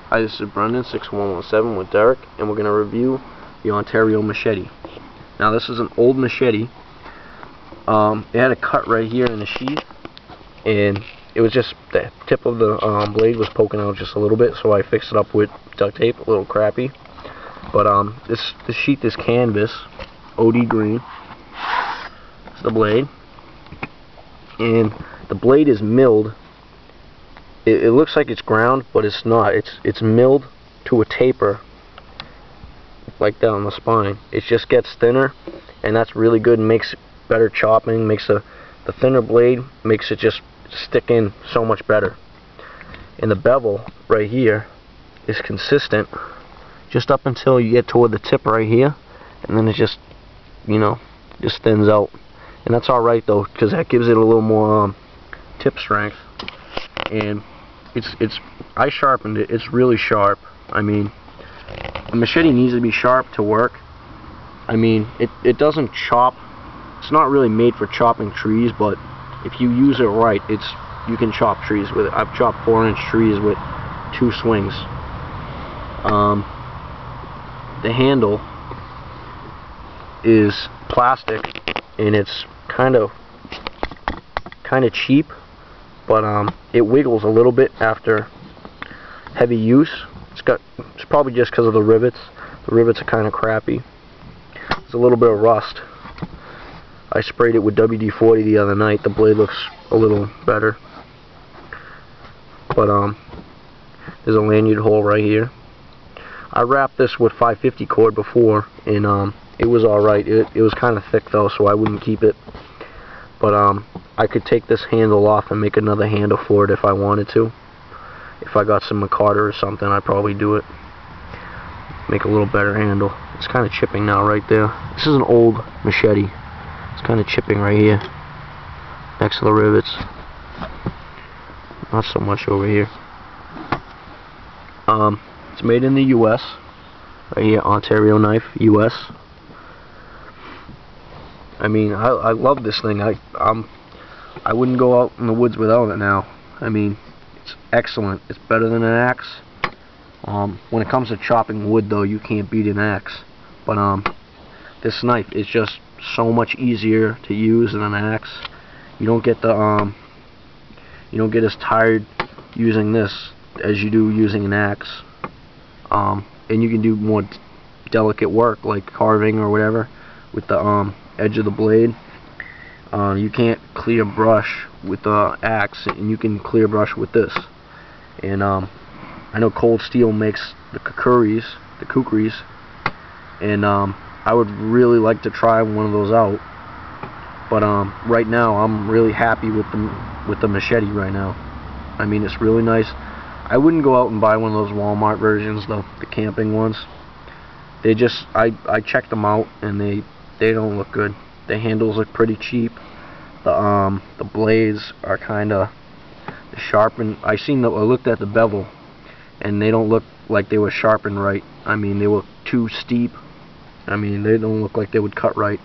Hi, this is Brendan, 6117 with Derek, and we're going to review the Ontario machete. Now this is an old machete. It had a cut right here in the sheath, and it was just the tip of the blade was poking out just a little bit, so I fixed it up with duct tape, a little crappy. But this sheath is canvas, OD green. It's the blade, and the blade is milled. It looks like it's ground, but it's not. It's milled to a taper, like down the spine. It just gets thinner, and that's really good. Makes better chopping. Makes the thinner blade makes it just stick in so much better. And the bevel right here is consistent, just up until you get toward the tip right here, and then it just, just thins out. And that's all right though, because that gives it a little more tip strength. And I sharpened it. It's really sharp. I mean, a machete needs to be sharp to work. I mean, it doesn't chop. It's not really made for chopping trees, but if you use it right, you can chop trees with it. I've chopped 4-inch trees with 2 swings. The handle is plastic, and it's kind of cheap, but it wiggles a little bit after heavy use. It's probably just because of the rivets. The rivets are kind of crappy. There's a little bit of rust. I sprayed it with WD-40 the other night. The blade looks a little better. But there's a lanyard hole right here. I wrapped this with 550 cord before, and it was alright. It was kind of thick though, so I wouldn't keep it. But I could take this handle off and make another handle for it if I wanted to. If I got some micarta or something, I'd probably do it. Make a little better handle. It's kind of chipping now right there. This is an old machete. It's kind of chipping right here, next to the rivets. Not so much over here. It's made in the U.S. Right here, Ontario knife, U.S. I mean, I love this thing. I wouldn't go out in the woods without it now. I mean, it's excellent. It's better than an axe. When it comes to chopping wood, though, you can't beat an axe. But this knife is just so much easier to use than an axe. You don't get as tired using this as you do using an axe. And you can do more delicate work like carving or whatever with the edge of the blade. You can't clear brush with the axe, and you can clear brush with this. And I know Cold Steel makes the kukris, and I would really like to try one of those out. But right now I'm really happy with the machete right now. I mean, it's really nice. I wouldn't go out and buy one of those Walmart versions though, the camping ones. They just, I checked them out, and they don't look good. The handles look pretty cheap. The blades are kind of sharpened. I looked at the bevel, and they don't look like they were sharpened right. I mean, they look too steep. I mean, they don't look like they would cut right.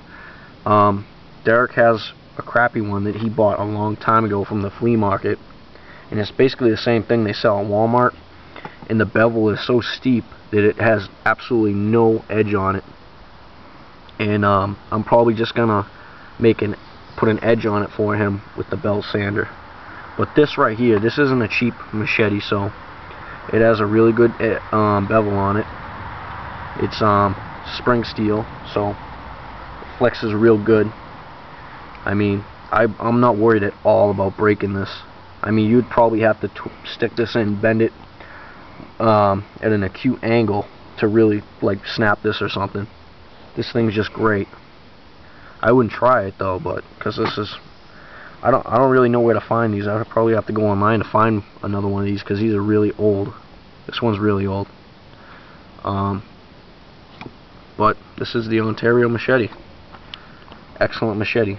Derek has a crappy one that he bought a long time ago from the flea market, and it's basically the same thing they sell at Walmart, and the bevel is so steep that it has absolutely no edge on it. And I'm probably just gonna put an edge on it for him with the belt sander. But this right here, this isn't a cheap machete, so it has a really good bevel on it. It's spring steel, so it flexes real good. I mean, I'm not worried at all about breaking this. I mean, you'd probably have to stick this in, bend it at an acute angle to really like snap this or something. This thing's just great. I wouldn't try it though, but because this is, I don't really know where to find these. I would probably have to go online to find another one of these, because these are really old. This one's really old. But this is the Ontario machete. Excellent machete.